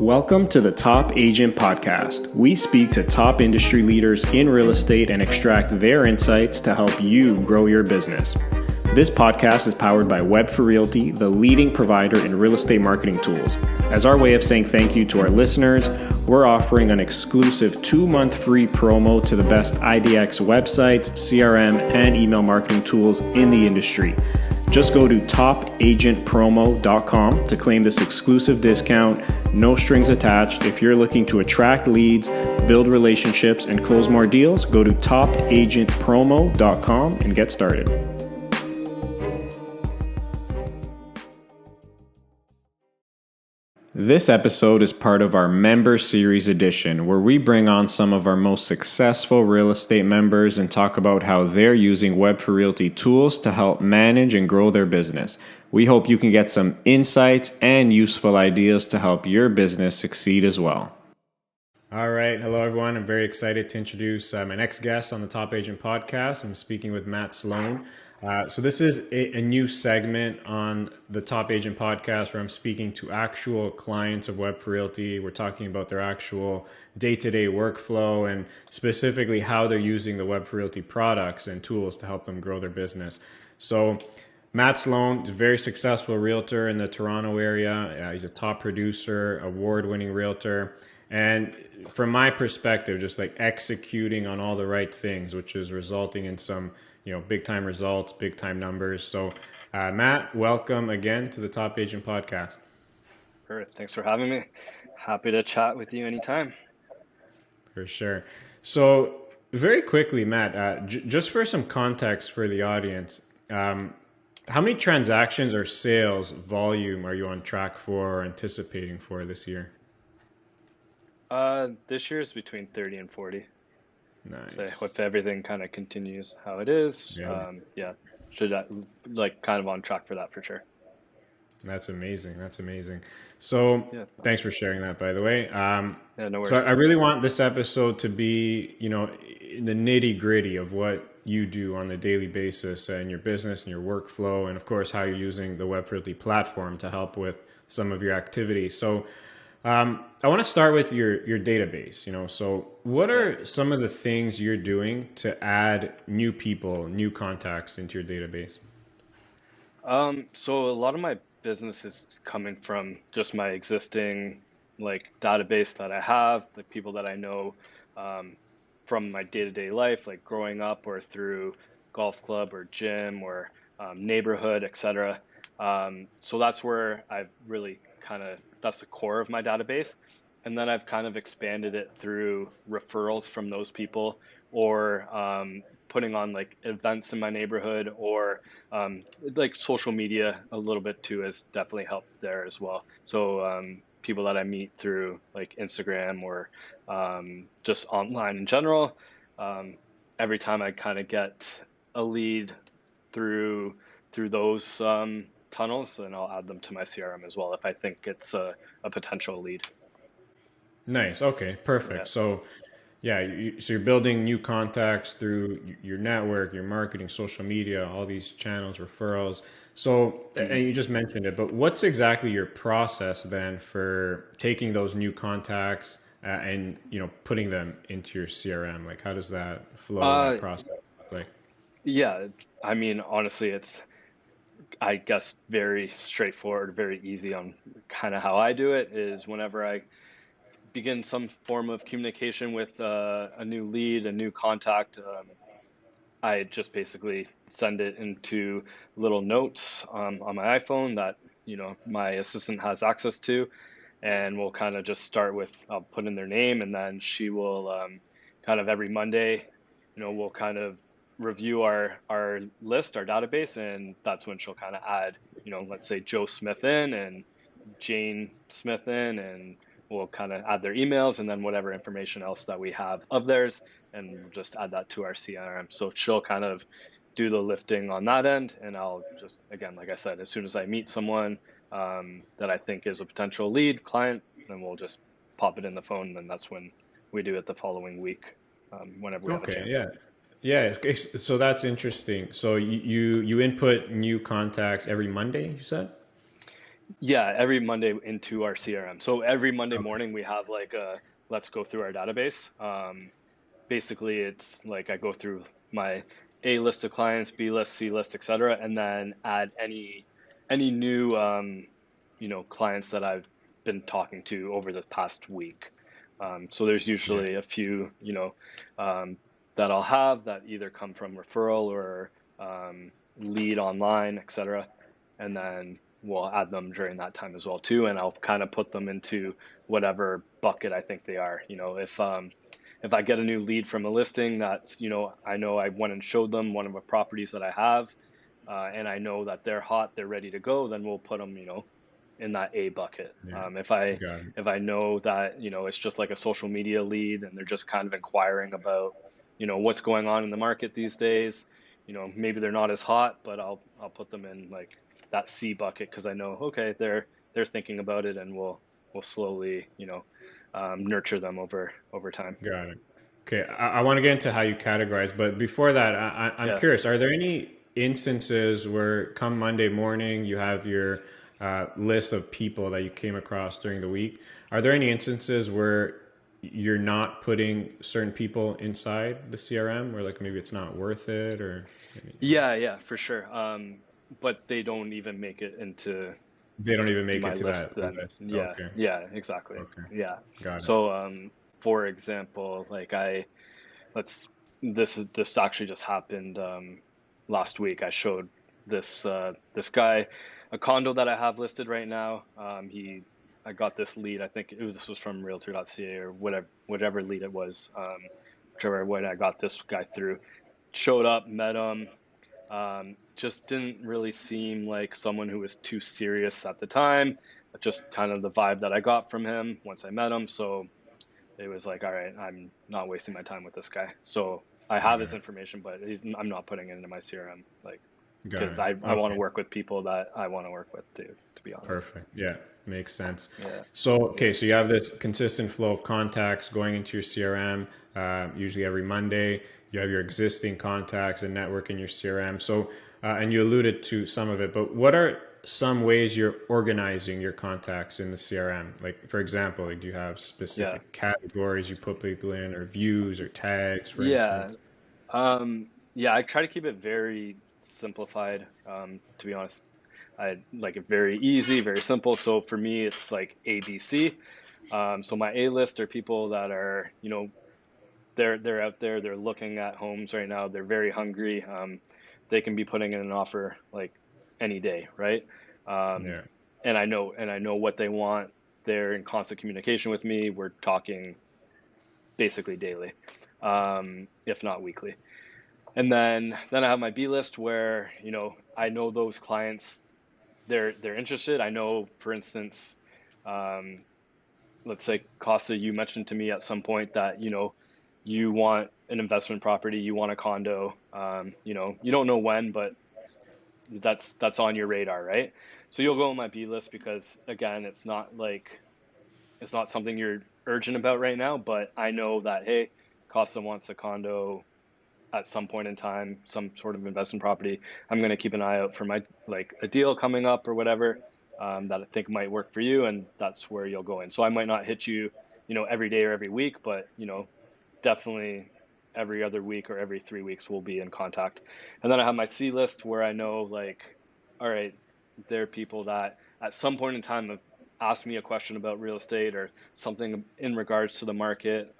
Welcome to the Top Agent Podcast. We speak to top industry leaders in real estate and extract their insights to help you grow your business. This podcast is powered by Web for Realty, the leading provider in real estate marketing tools. As our way of saying thank you to our listeners, we're offering an exclusive 2-month free promo to the best IDX websites, CRM, and email marketing tools in the industry. Just go to topagentpromo.com to claim this exclusive discount, no strings attached. If you're looking to attract leads, build relationships, and close more deals, go to topagentpromo.com and get started. This episode is part of our Member Series edition, where we bring on some of our most successful real estate members and talk about how they're using Web for Realty tools to help manage and grow their business. We hope you can get some insights and useful ideas to help your business succeed as well. All right. Hello, everyone. I'm very excited to introduce my next guest on the Top Agent Podcast. I'm speaking with Matt Sloan. So this is a new segment on the Top Agent Podcast where I'm speaking to actual clients of Web for Realty. We're talking about their actual day-to-day workflow and specifically how they're using the Web for Realty products and tools to help them grow their business. So Matt Sloan is a very successful realtor in the Toronto area. He's a top producer, award-winning realtor. And from my perspective, just like executing on all the right things, which is resulting in some big time results, big time numbers. So Matt, welcome again to the Top Agent Podcast. Perfect. Thanks for having me. Happy to chat with you anytime. For sure. So very quickly, Matt, just for some context for the audience, how many transactions or sales volume are you on track for or anticipating for this year? This year is between 30 and 40. Nice. So if everything kind of continues how it is, should kind of on track for that for sure. That's amazing. So thanks for sharing that, by the way. No worries. So I really want this episode to be, in the nitty gritty of what you do on a daily basis in your business and your workflow, and of course, how you're using the Web for Realty platform to help with some of your activities. So I want to start with your database, so what are some of the things you're doing to add new people, new contacts into your database? So a lot of my business is coming from just my existing database that I have, the people that I know from my day-to-day life, like growing up or through golf club or gym or neighborhood, etc. So that's where I've really that's the core of my database. And then I've kind of expanded it through referrals from those people or putting on events in my neighborhood or social media a little bit too has definitely helped there as well. So people that I meet through Instagram or just online in general, every time I kind of get a lead through those tunnels, and I'll add them to my CRM as well if I think it's a potential lead. Nice. Okay, perfect. Yeah. So so you're building new contacts through your network, your marketing, social media, all these channels, referrals. So, and you just mentioned it, but what's exactly your process then for taking those new contacts and putting them into your CRM? Like, how does that flow, that process look like? Yeah, I mean, honestly, it's I guess very straightforward, very easy on kind of how I do it is whenever I begin some form of communication with a new lead, a new contact, I just basically send it into little notes on my iPhone that, my assistant has access to. And we'll kind of just start with, I'll put in their name and then she will kind of every Monday, we'll kind of review our list, our database, and that's when she'll kind of add, let's say Joe Smith in and Jane Smith in, and we'll kind of add their emails and then whatever information else that we have of theirs, and we'll just add that to our CRM. So she'll kind of do the lifting on that end, and I'll just, again, like I said, as soon as I meet someone that I think is a potential lead client, then we'll just pop it in the phone, and that's when we do it the following week, whenever we have a chance. Yeah. So that's interesting. So you input new contacts every Monday, you said? Yeah, every Monday into our CRM. So every Monday Okay. morning we have like a let's go through our database. Basically, it's like I go through my A list of clients, B list, C list, etc., and then add any new clients that I've been talking to over the past week. So there's Yeah. usually a few um, that I'll have that either come from referral or lead online, etc. And then we'll add them during that time as well too, and I'll kind of put them into whatever bucket I think they are. If I get a new lead from a listing that's, I know I went and showed them one of the properties that I have, and I know that they're hot, they're ready to go, then we'll put them, in that A bucket. Yeah. Got it. If I know that, it's just like a social media lead and they're just kind of inquiring about, what's going on in the market these days, maybe they're not as hot, but I'll put them in like that C bucket because I know, okay, they're thinking about it, and we'll slowly, nurture them over time. Got it. Okay, I want to get into how you categorize, but before that, I'm Yeah. curious, are there any instances where come Monday morning you have your list of people that you came across during the week? Are there any instances where you're not putting certain people inside the CRM, where like maybe it's not worth it or Yeah, for sure. But they don't even make it into they don't even make my it to list that then. list? Yeah, Okay, yeah, exactly. okay, Yeah. got it. So, for example, like let's this actually just happened last week. I showed this guy a condo that I have listed right now. I got this lead. I think this was from realtor.ca or whatever lead it was. Whichever way I got this guy through. Showed up, met him. Just didn't really seem like someone who was too serious at the time. Just kind of the vibe that I got from him once I met him. So it was like, all right, I'm not wasting my time with this guy. So I have his Yeah, information, but I'm not putting it into my CRM, like, got because it. I want to Okay. work with people that I want to work with too, to be honest. Perfect. Yeah, makes sense. Yeah, So, yeah, okay, so you have this consistent flow of contacts going into your CRM, usually every Monday. You have your existing contacts and network in your CRM. So, and you alluded to some of it, but what are some ways you're organizing your contacts in the CRM? Like, for example, like, do you have yeah, specific categories you put people in, or views, or tags, for yeah. instance? Yeah, I try to keep it very simplified. To be honest, I like it very easy, very simple. So for me, it's like ABC. So my A list are people that are, they're out there, they're looking at homes right now, they're very hungry. They can be putting in an offer like any day, right? Um, Yeah, and I know what they want. They're in constant communication with me. We're talking basically daily, if not weekly. And then I have my B list where, I know those clients, they're interested. I know, for instance, um, let's say Costa, you mentioned to me at some point that, you want an investment property, you want a condo, you don't know when, but that's on your radar, right? So you'll go on my B list because again, it's not something you're urgent about right now, but I know that, hey, Costa wants a condo at some point in time, some sort of investment property. I'm going to keep an eye out for my like a deal coming up or whatever, that I think might work for you, and that's where you'll go in. So I might not hit you, every day or every week, but definitely every other week or every 3 weeks we'll be in contact. And then I have my C list where I know like, all right, there are people that at some point in time have asked me a question about real estate or something in regards to the market.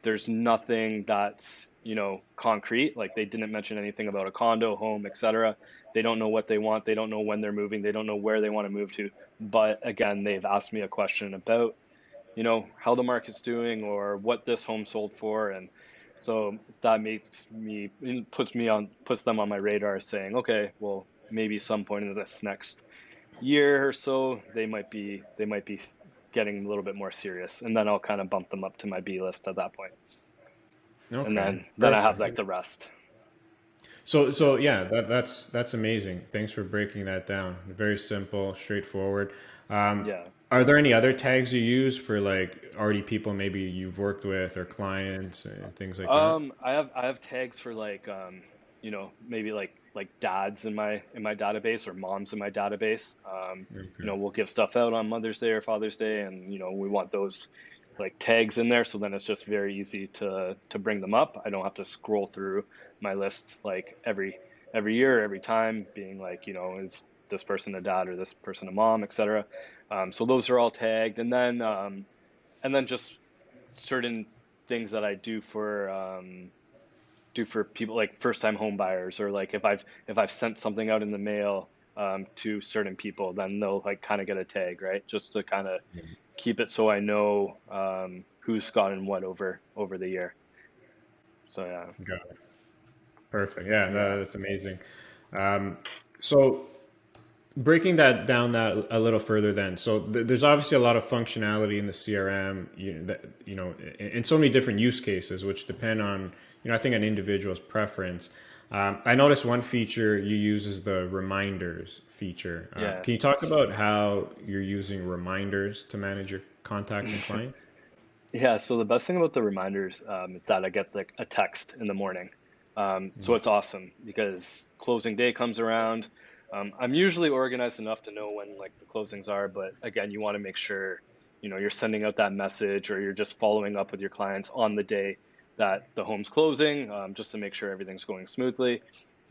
There's nothing that's concrete, like they didn't mention anything about a condo, home, etc. They don't know what they want, they don't know when they're moving, they don't know where they want to move to, but again, they've asked me a question about how the market's doing or what this home sold for. And so that puts them on my radar, saying, okay, well, maybe some point in this next year or so they might be getting a little bit more serious, and then I'll kind of bump them up to my B list at that point. And okay, then I have like perfect. the rest. Yeah. So yeah, that's amazing. Thanks for breaking that down. Very simple, straightforward. Um, Yeah. are there any other tags you use for like already people maybe you've worked with or clients and things like that? I have tags for like maybe like like dads in my database or moms in my database. Okay. We'll give stuff out on Mother's Day or Father's Day, and we want those like tags in there, so then it's just very easy to bring them up. I don't have to scroll through my list like every year, every time, being like, is this person a dad or this person a mom, etc. So those are all tagged, and then just certain things that I do for people like first time home buyers, or like if I've sent something out in the mail to certain people, then they'll like kind of get a tag, right? Just to kind of Yeah. keep it so I know who's gotten what over the year. So yeah, Got it. Perfect. Yeah, yeah, that's amazing. Um, so breaking that down that a little further, then, so there's obviously a lot of functionality in the CRM, in so many different use cases, which depend on, I think, an individual's preference. I noticed one feature you use is the reminders feature. yeah. Can you talk about how you're using reminders to manage your contacts and clients? Yeah, so the best thing about the reminders is that I get like a text in the morning. So Mm. it's awesome because closing day comes around. I'm usually organized enough to know when like the closings are, but again, you want to make sure, you're sending out that message or you're just following up with your clients on the day that the home's closing, just to make sure everything's going smoothly,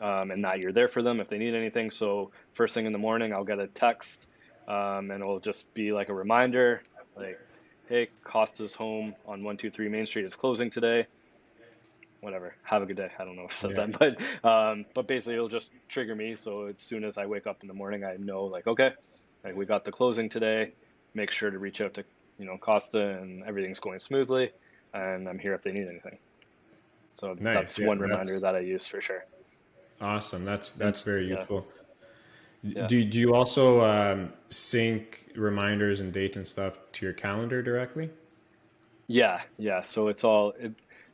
and that you're there for them if they need anything. So first thing in the morning, I'll get a text, and it'll just be like a reminder, like, hey, Costa's home on 123 Main Street is closing today. Whatever. Have a good day. I don't know if it says Yeah. that, but basically it'll just trigger me. So as soon as I wake up in the morning, I know like, okay, like we got the closing today. Make sure to reach out to Costa, and everything's going smoothly, and I'm here if they need anything. So Nice. that's Yeah, one reminder that's that I use for sure. awesome. That's And very yeah, useful. yeah. Do you also sync reminders and dates and stuff to your calendar directly? Yeah, yeah. So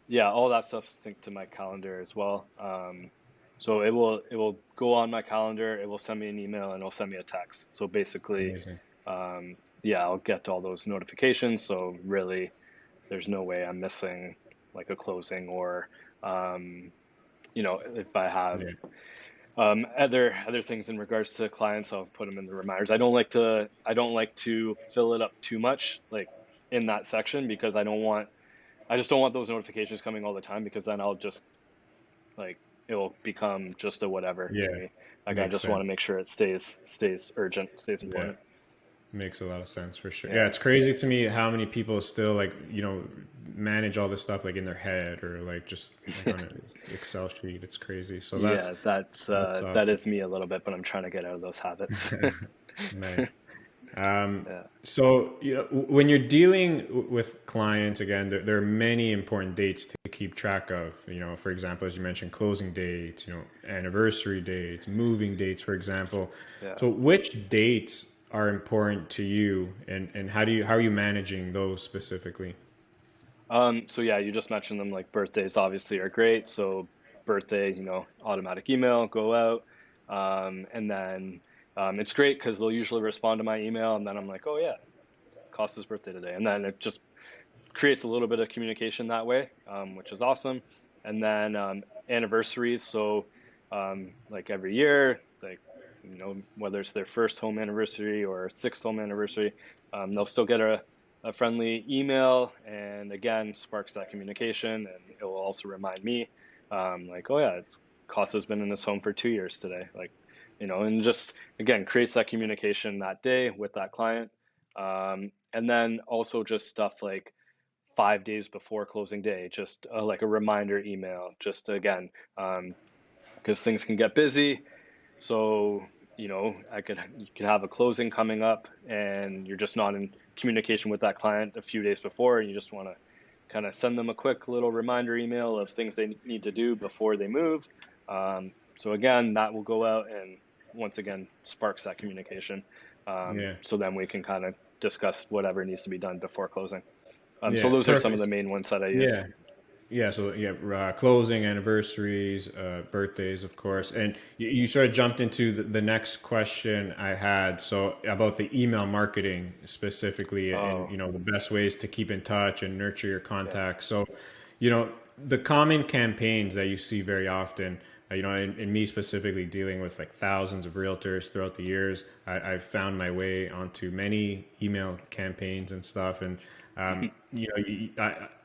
yeah, all that stuff's synced to my calendar as well. So it will go on my calendar. It will send me an email and it'll send me a text. So basically, Amazing. yeah, I'll get all those notifications. So really, there's no way I'm missing like a closing, or if I have Yeah. other things in regards to clients, I'll put them in the reminders. I don't like to fill it up too much, like in that section, because I just don't want those notifications coming all the time, because then I'll just like it will become just a whatever to Yeah. me. Like I Makes just want to sense. make sure it stays urgent, stays Yeah. important. Makes a lot of sense for sure. Yeah, Yeah. it's crazy to me how many people still like, manage all this stuff like in their head or like just like on an Excel sheet. It's crazy. So Yeah, that's that awesome. is me a little bit, but I'm trying to get out of those habits. Nice. Um, Yeah. so, when you're dealing with clients, again, there are many important dates to keep track of. For example, as you mentioned, closing dates, anniversary dates, moving dates, for example. Yeah. So, which dates are important to you, and how are you managing those specifically? So yeah, you just mentioned them, like birthdays obviously are great. So birthday, automatic email go out. And then it's great because they'll usually respond to my email, and then I'm like, oh yeah, Costa's birthday today. And then it just creates a little bit of communication that way, which is awesome. And then anniversaries. So like every year, like, whether it's their first home anniversary or sixth home anniversary, they'll still get a friendly email, and again sparks that communication, and it will also remind me, like, oh yeah, it's Costa's been in this home for 2 years today, like, and just again creates that communication that day with that client. And then also just stuff like 5 days before closing day, just like a reminder email, just again, because things can get busy. So, you could have a closing coming up, and you're just not in communication with that client a few days before, and you just want to kind of send them a quick little reminder email of things they need to do before they move. So again, that will go out and once again sparks that communication. Yeah. So then we can kind of discuss whatever needs to be done before closing. So Yeah. those are some of the Perfect. main ones that I use. Yeah. Yeah, so yeah, closing, anniversaries, birthdays, of course, and you sort of jumped into the next question I had. So about the email marketing specifically, and Oh, the best ways to keep in touch and nurture your yeah. contacts. So, you know, the common campaigns that you see very often. in me specifically dealing with like thousands of realtors throughout the years, I've found my way onto many email campaigns and stuff. And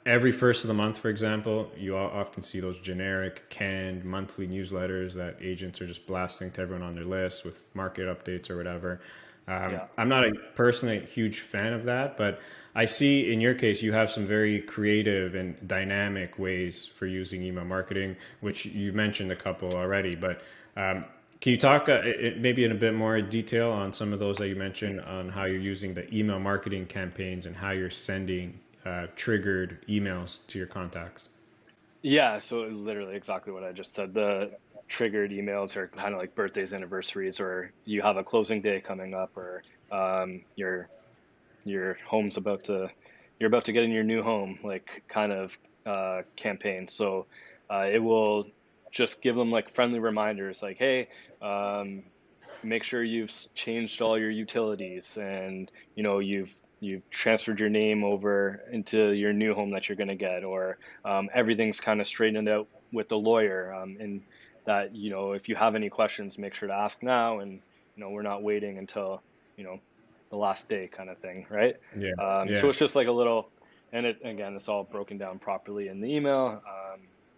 every first of the month, for example, you often see those generic canned monthly newsletters that agents are just blasting to everyone on their list with market updates or whatever. Yeah. I'm not personally a huge fan of that, but I see in your case you have some very creative and dynamic ways for using email marketing, which you mentioned a couple already. But can you talk maybe in a bit more detail on some of those that you mentioned on how you're using the email marketing campaigns and how you're sending triggered emails to your contacts? Yeah, so literally exactly what I just said. The triggered emails are kind of like birthdays, anniversaries, or you have a closing day coming up, or your home's about to you're about to get in your new home, like kind of campaign. So it will just give them like friendly reminders, like, hey, um, make sure you've changed all your utilities, and you've transferred your name over into your new home that you're going to get, or everything's kind of straightened out with the lawyer, and that if you have any questions, make sure to ask now, and we're not waiting until you know the last day kind of thing, right? Yeah, So yeah, it's just like a little, and it again, it's all broken down properly in the email,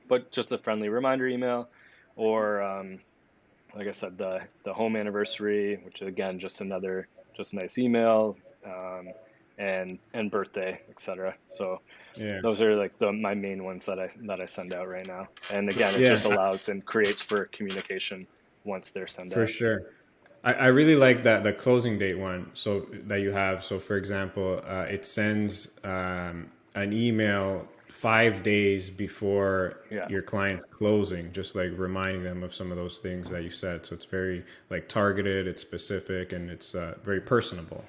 but just a friendly reminder email, or like I said, the home anniversary, which is again just nice email, and birthday, etc. So yeah, those are like my main ones that I send out right now. And again, it yeah, just allows and creates for communication once they're sent for out. sure. I really like that the closing date one. So that you have. So for example, it sends an email 5 days before Yeah. your client's closing, just like reminding them of some of those things that you said. So it's very like targeted, it's specific, and it's very personable.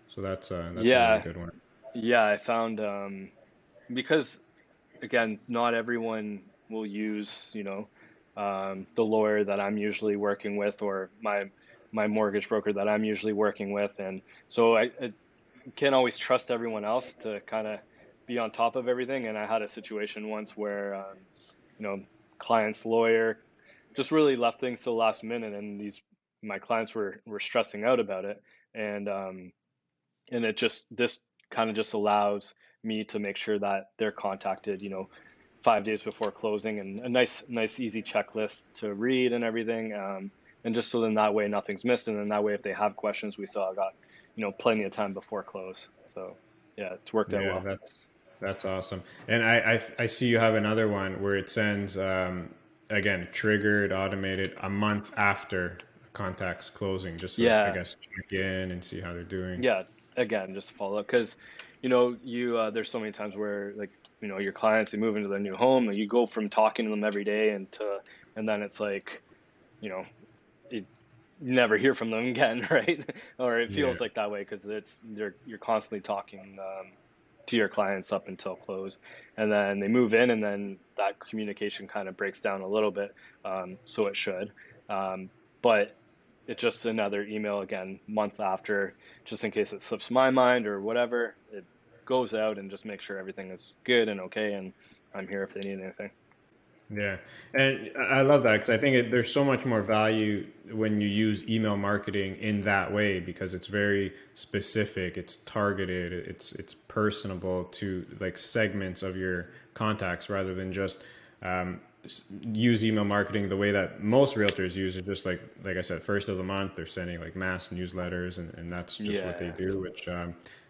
So that's a really Yeah. good one. Yeah. I found because again, not everyone will use, the lawyer that I'm usually working with, or my mortgage broker that I'm usually working with, and so I can't always trust everyone else to kind of be on top of everything. And I had a situation once where, you know, client's lawyer just really left things to the last minute, and these my clients were stressing out about it, and it just this kind of just allows me to make sure that they're contacted 5 days before closing, and a nice easy checklist to read and everything, and just so then that way nothing's missed, and then that way if they have questions we still got plenty of time before close. So yeah, it's worked out Yeah, well. that's awesome. And I see you have another one where it sends again triggered automated a month after contacts closing, just to I Yeah. guess check in and see how they're doing. Yeah, again, just follow up, because you there's so many times where, like, your clients, they move into their new home and you go from talking to them every day, and then it's like, you know it, you never hear from them again, right? Or it Yeah, feels like that way because you're constantly talking to your clients up until close, and then they move in, and then that communication kind of breaks down a little bit. So it should, but it's just another email again month after, just in case it slips my mind or whatever. It goes out and just make sure everything is good and okay, and I'm here if they need anything. yeah, and I love that because I think there's so much more value when you use email marketing in that way because it's very specific, it's targeted, it's personable to like segments of your contacts rather than just use email marketing the way that most realtors use it. Just like I said, first of the month they're sending like mass newsletters, and that's just what they Yeah. do, which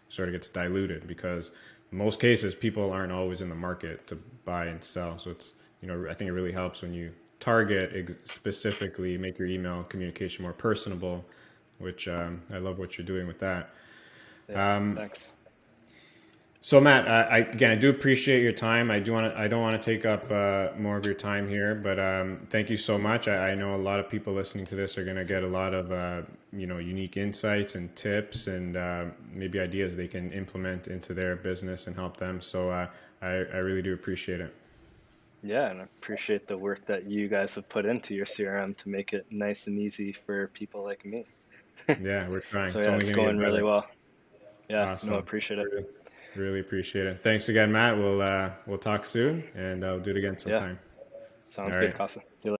sort of gets diluted because in most cases people aren't always in the market to buy and sell. So it's I think it really helps when you target specifically, make your email communication more personable, which I love what you're doing with that. Yeah, thanks. So Matt, again, I do appreciate your time. I don't want to take up more of your time here, but thank you so much. I know a lot of people listening to this are going to get a lot of unique insights and tips and maybe ideas they can implement into their business and help them. So I really do appreciate it. Yeah, and I appreciate the work that you guys have put into your CRM to make it nice and easy for people like me. Yeah, we're trying. So It's yeah, only it's going to going get really better. well. Yeah, no, I Awesome. appreciate it. Really, really appreciate it. Thanks again, Matt. We'll talk soon, and I'll do it again Yeah, sometime. All sounds good, right. Casa. See you later.